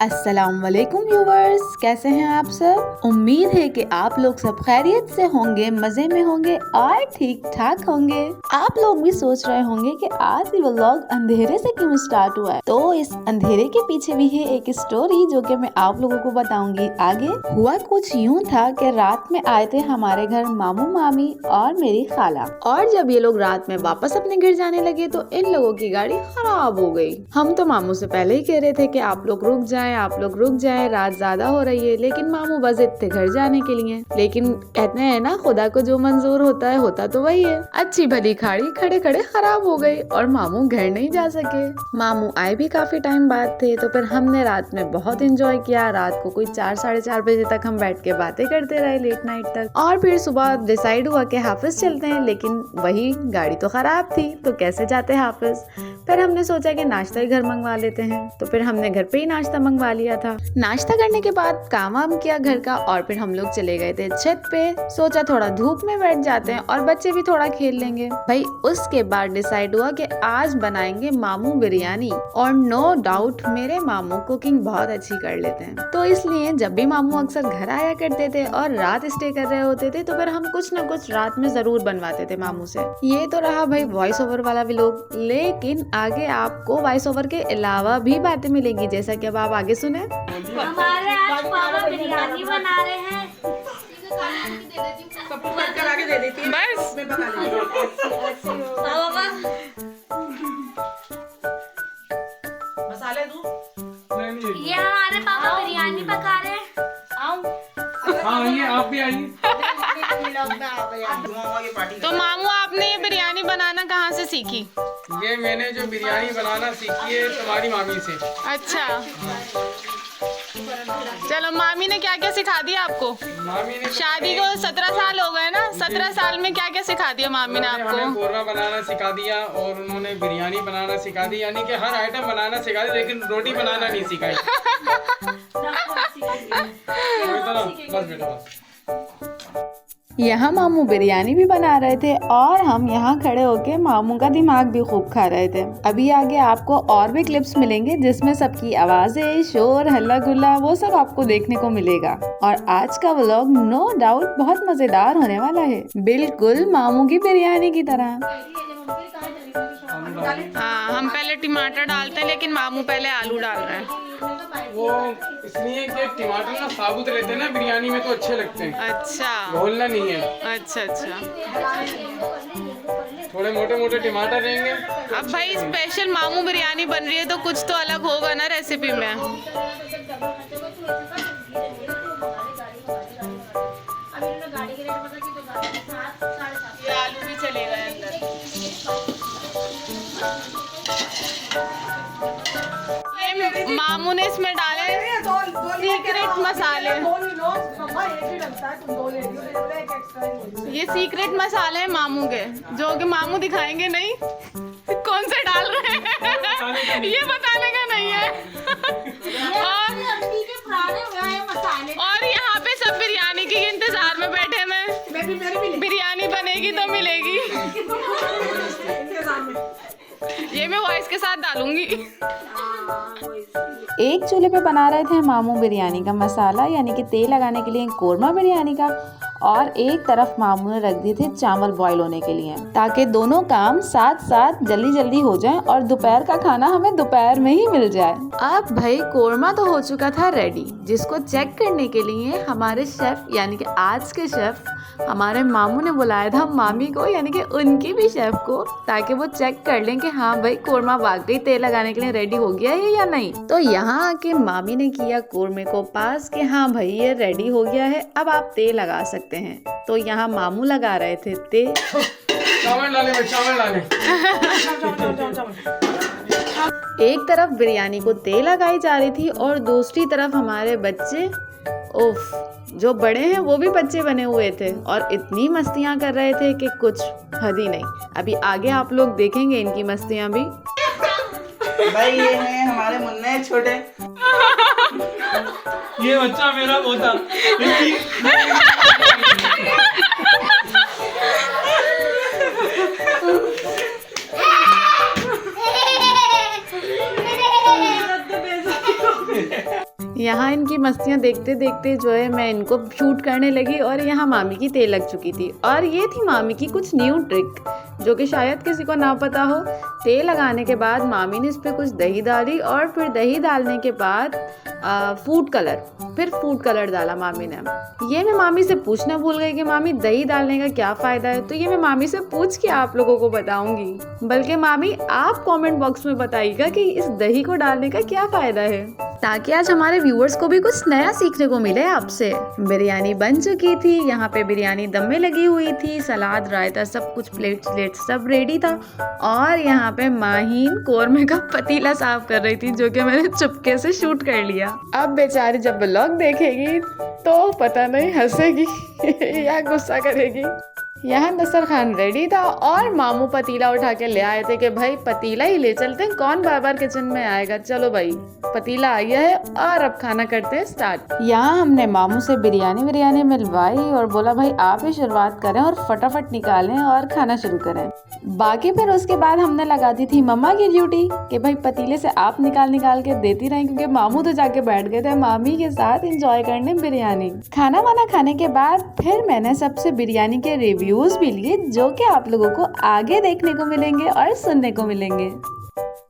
अस्सलामुअलैकुम व्यूवर्स, कैसे हैं आप सब। उम्मीद है कि आप लोग सब खैरियत से होंगे, मजे में होंगे और ठीक ठाक होंगे। आप लोग भी सोच रहे होंगे कि आज ये व्लॉग अंधेरे से क्यों स्टार्ट हुआ है। तो इस अंधेरे के पीछे भी है एक स्टोरी जो कि मैं आप लोगों को बताऊंगी आगे। हुआ कुछ यूँ था कि रात में आए थे हमारे घर मामू मामी और मेरी खाला, और जब ये लोग रात में वापस अपने घर जाने लगे तो इन लोगों की गाड़ी खराब हो गई। हम तो मामू से पहले ही कह रहे थे कि आप लोग रुक जाएं, रात ज्यादा हो रही है, लेकिन मामू बस थे घर जाने के लिए। लेकिन कहते हैं ना, खुदा को जो मंजूर होता है होता तो वही है। अच्छी भली गाड़ी खड़े खड़े खराब हो गई और मामू घर नहीं जा सके। मामू आए भी काफी टाइम बाद थे, तो फिर हमने रात में बहुत एंजॉय किया। रात को कोई 4 साढ़े 4 बजे तक हम बैठ के बातें करते रहे, लेट नाइट तक। और फिर सुबह डिसाइड हुआ कि हाफिज चलते हैं, लेकिन वही गाड़ी तो खराब थी, तो कैसे जाते हाफिज। फिर हमने सोचा कि नाश्ता ही घर मंगवा लेते हैं, तो फिर हमने घर पे ही नाश्ता मंगवा लिया था। नाश्ता करने के बाद काम वाम किया घर का, और फिर हम लोग चले गए थे छत पे। सोचा थोड़ा धूप में बैठ जाते हैं और बच्चे भी थोड़ा खेल लेंगे। भाई उसके बाद डिसाइड हुआ कि आज बनाएंगे मामू बिरयानी, और नो डाउट मेरे मामू कुकिंग बहुत अच्छी कर लेते हैं। तो इसलिए जब भी मामू अक्सर घर आया करते थे और रात स्टे कर रहे होते थे, तो फिर हम कुछ न कुछ रात में जरूर बनवाते थे मामू से। ये तो रहा भाई वॉइस ओवर वाला व्लॉग, लेकिन आगे आपको वॉइस ओवर के अलावा भी बातें मिलेंगी, जैसा कि अब आप आगे सुने। हमारे आज पापा बिरयानी बना रहे हैं। बस मसाले दूं? ये हमारे पापा बिरयानी पका रहे हैं। हाँ, ये आप भी आइए। तो मामू आपने ये बिरयानी बनाना कहाँ से सीखी? ये मैंने जो बिरयानी बनाना सीखी है तुम्हारी मामी से। अच्छा, चलो मामी ने क्या क्या सिखा दिया आपको? मामी ने शादी को 17 साल हो गए ना, 17 साल में क्या क्या सिखा दिया मामी ने हमें आपको? कोरमा बनाना सिखा दिया, और उन्होंने बिरयानी बनाना सिखा दी, यानी कि हर आइटम बनाना सिखा दी, लेकिन रोटी बनाना नहीं सिखाई। बस बेटा बस। यहाँ मामू बिरयानी भी बना रहे थे और हम यहाँ खड़े होके मामू का दिमाग भी खूब खा रहे थे। अभी आगे आपको और भी क्लिप्स मिलेंगे जिसमें सबकी आवाजें, शोर, हल्ला गुल्ला वो सब आपको देखने को मिलेगा। और आज का व्लॉग नो डाउट बहुत मजेदार होने वाला है, बिल्कुल मामू की बिरयानी की तरह। हाँ, हम पहले टमाटर डालते हैं, लेकिन मामू पहले आलू डाल रहे हैं। वो इसलिए कि टमाटर ना साबुत रहते हैं ना बिरयानी में, तो अच्छे लगते हैं। अच्छा, घोलना नहीं है। अच्छा अच्छा। थोड़े मोटे मोटे टमाटर रहेंगे। अब भाई स्पेशल मामू बिरयानी बन रही है, तो कुछ तो अलग होगा ना रेसिपी में। ये आलू भी चले गए अंदर। ये मामू ने इसमें डाले सीक्रेट मसाले। ये सीक्रेट मसाले हैं मामू के, जो कि मामू दिखाएंगे नहीं कौन से डाल रहे हैं, ये बताने का नहीं है। और यहाँ पे सब बिरयानी के इंतजार में बैठे हैं। बिरयानी बनेगी तो मिलेगी। ये मैं वॉइस के साथ डालूंगी। एक चूल्हे पे बना रहे थे मामू बिरयानी का मसाला, यानी कि तेल लगाने के लिए कोरमा बिरयानी का, और एक तरफ मामू ने रख दिए थे चावल बॉईल होने के लिए, ताकि दोनों काम साथ साथ जल्दी जल्दी हो जाए और दोपहर का खाना हमें दोपहर में ही मिल जाए। अब भाई कोरमा तो हो चुका था रेडी, जिसको चेक करने के लिए हमारे शेफ यानी कि आज के शेफ हमारे मामू ने बुलाया था मामी को, यानी कि उनकी भी शेफ को, ताकि वो चेक कर लें कि हाँ भाई कोरमा वाकई तेल लगाने के लिए रेडी हो गया है या नहीं। तो यहाँ आके मामी ने किया कोरमे को पास कि हाँ भाई ये रेडी हो गया है, अब आप तेल लगा सकते हैं। तो यहाँ मामू लगा रहे थे तेल। चावल डाले, चावल डाले। एक तरफ बिरयानी को तेल लगाई जा रही थी और दूसरी तरफ हमारे बच्चे, उफ, जो बड़े हैं वो भी बच्चे बने हुए थे और इतनी मस्तियां कर रहे थे कि कुछ हद ही नहीं। अभी आगे आप लोग देखेंगे इनकी मस्तियां भी। भाई ये हैं हमारे मुन्ने छोटे। ये बच्चा मेरा पोता। यहाँ इनकी मस्तियाँ देखते देखते जो है मैं इनको शूट करने लगी और यहाँ मामी की तेल लग चुकी थी। और ये थी मामी की कुछ न्यू ट्रिक जो कि शायद किसी को ना पता हो। तेल लगाने के बाद मामी ने इस पर कुछ दही डाली और फिर दही डालने के बाद फूड कलर डाला मामी ने। ये मैं मामी से पूछना भूल गई कि मामी दही डालने का क्या फ़ायदा है, तो ये मैं मामी से पूछ के आप लोगों को बताऊंगी। बल्कि मामी आप कमेंट बॉक्स में बताइएगा कि इस दही को डालने का क्या फ़ायदा है, ताकि आज हमारे व्यूअर्स को भी कुछ नया सीखने को मिले आपसे। बिरयानी बन चुकी थी, यहाँ पे बिरयानी दम में लगी हुई थी, सलाद रायता सब कुछ प्लेट सब रेडी था। और यहाँ पे माहीन कोरमे का पतीला साफ कर रही थी जो कि मैंने चुपके से शूट कर लिया। अब बेचारी जब व्लॉग देखेगी तो पता नहीं हंसेगी या गुस्सा करेगी। यहाँ दस्तरखान रेडी था और मामू पतीला उठा के ले आए थे कि भाई पतीला ही ले चलते हैं, कौन बार बार किचन में आएगा। चलो भाई पतीला आ गया है और अब खाना करते हैं स्टार्ट। यहाँ हमने मामू से बिरयानी मिलवाई और बोला भाई आप ही शुरुआत करें और फटाफट निकालें और खाना शुरू करें। बाकी फिर उसके बाद हमने लगा दी थी मम्मा की ड्यूटी कि भाई पतीले से आप निकाल के देती रहें, क्योंकि मामू तो जाके बैठ गए थे मामी के साथ एंजॉय करने बिरयानी। खाना वाना खाने के बाद फिर मैंने सबसे बिरयानी के रिव्यूज भी लिए जो कि आप लोगों को आगे देखने को मिलेंगे और सुनने को मिलेंगे।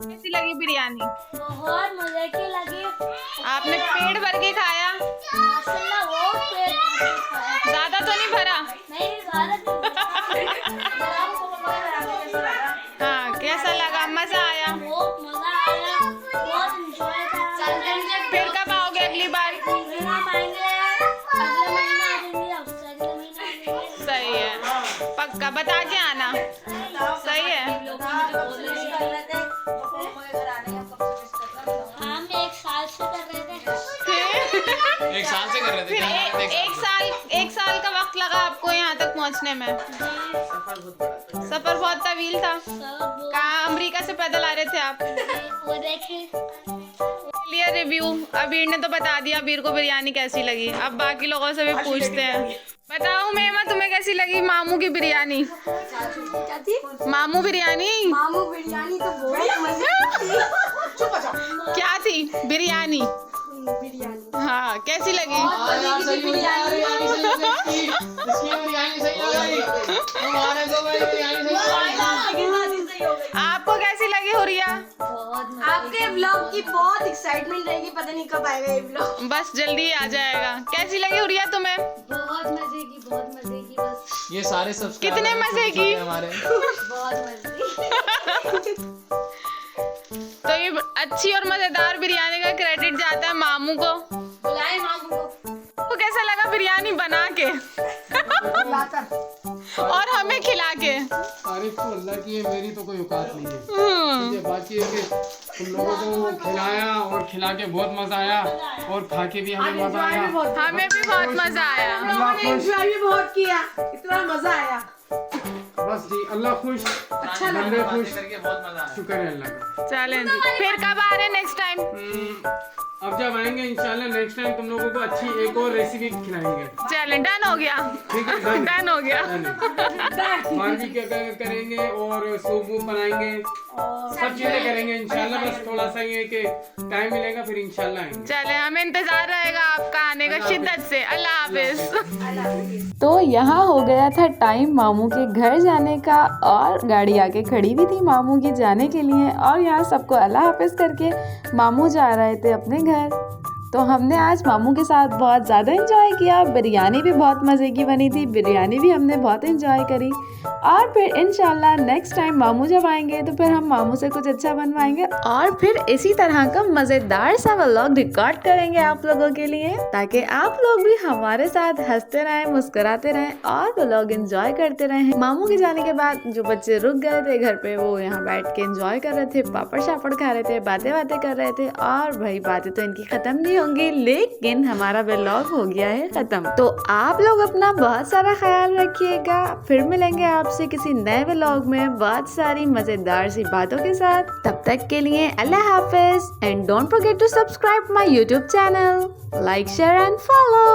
कैसी लगी बिरयानी? बहुत मजे की लगी। आपने पेट भर के खाया? माशाल्लाह बहुत पेट भर के खाया। ज्यादा तो नहीं भरा? नहीं ज्यादा हाँ, कैसा लगा? मजा आया? बहुत मजा आया, बहुत एंजॉय करा। फिर कब आओगे अगली बार? हम आएंगे अगले महीने, आएंगे अगले महीने। सही है, पक्का बता के आना। सही है। हम 1 साल से कर रहे थे। फिर 1 साल से कर रहे थे। फिर एक साल का वक्त लगा आपको यहाँ तक पहुँचने में? सफर बहुत तवील था। कहाँ अमेरिका से पैदल आ रहे थे आप? वो देखे लिया रिव्यू। अबीर ने तो बता दिया अबीर को बिरयानी कैसी लगी। अब बाकी लोगों से भी पूछते हैं। बताओ मेमा तुम्हें कैसी लगी मामू की बिरयानी? मामू बिरयानी तो बहुत मजे क्या थी? बिरयानी हाँ, कैसी लगी? आपको कैसी लगी हुरिया? आपके व्लॉग की बहुत एक्साइटमेंट रहेगी, पता नहीं कब आएगा ये व्लॉग। बस जल्दी आ जाएगा। कैसी लगी हुरिया तुम्हें? बहुत मजे की बस। ये सारे सब्सक्राइबर कितने मजे की? हमारे बहुत मजे तो ये अच्छी और मजेदार बिरयानी का क्रेडिट जाता है मामू को। बुलाए मामू को। आपको कैसा लगा बिरयानी बना के और हमें खिला के? तारीफ तो अल्लाह की है, मेरी तो कोई औकात नहीं है। ठीक है, बाकी है कि तुम लोगों को खिलाया और खिला के बहुत मजा आया और खा के भी हमें मजा आया। हमें भी बहुत मजा आया। एंजॉय भी बहुत किया, इतना मजा आया। बस जी, अल्लाह खुश, बंदे खुश, बहुत मजा आया। शुक्र है अल्लाह का। चलें जी, फिर कब आ रहे हैं नेक्स्ट टाइम? अब जब आएंगे इंशाल्लाह नेक्स्ट टाइम तुम लोगों को अच्छी एक और रेसिपी खिलाएंगे। चलें, डन हो गया। ठीक है, डन। डन हो गया। बारबेक्यू करेंगे और सूप वूप बनाएंगे, सब चीजें करेंगे इंशाल्लाह। बस थोड़ा सा ये कि टाइम मिलेगा फिर इंशाल्लाह आएंगे। चले, हमें इंतजार रहेगा आपका आने का शिद्दत से। अल्लाह हाफिज। तो यहाँ हो गया था टाइम मामू के घर जाने का और गाड़ी आके खड़ी भी थी मामू की जाने के लिए। और यहाँ सबको अल्लाह हाफिज करके मामू जा रहे थे अपने घर। तो हमने आज मामू के साथ बहुत ज़्यादा एंजॉय किया। बिरयानी भी बहुत मज़े की बनी थी, बिरयानी भी हमने बहुत एंजॉय करी। और फिर इंशाल्लाह नेक्स्ट टाइम मामू जब आएंगे तो फिर हम मामू से कुछ अच्छा बनवाएंगे और फिर इसी तरह का मज़ेदार सा व्लॉग रिकॉर्ड करेंगे आप लोगों के लिए, ताकि आप लोग भी हमारे साथ हंसते रहें, मुस्कुराते रहें और व्लॉग एंजॉय करते रहें। मामू के जाने के बाद जो बच्चे रुक गए थे घर पे, वो यहाँ बैठ के एंजॉय कर रहे थे, पापड़ शापड़ खा रहे थे, बातें कर रहे थे। और भाई बातें तो इनकी खत्म नहीं होंगी, लेकिन हमारा व्लॉग हो गया है खत्म। तो आप लोग अपना बहुत सारा ख्याल रखिएगा। फिर मिलेंगे आपसे किसी नए व्लॉग में बहुत सारी मजेदार सी बातों के साथ। तब तक के लिए अल्लाह हाफिज and don't forget to subscribe my YouTube channel, like share and follow.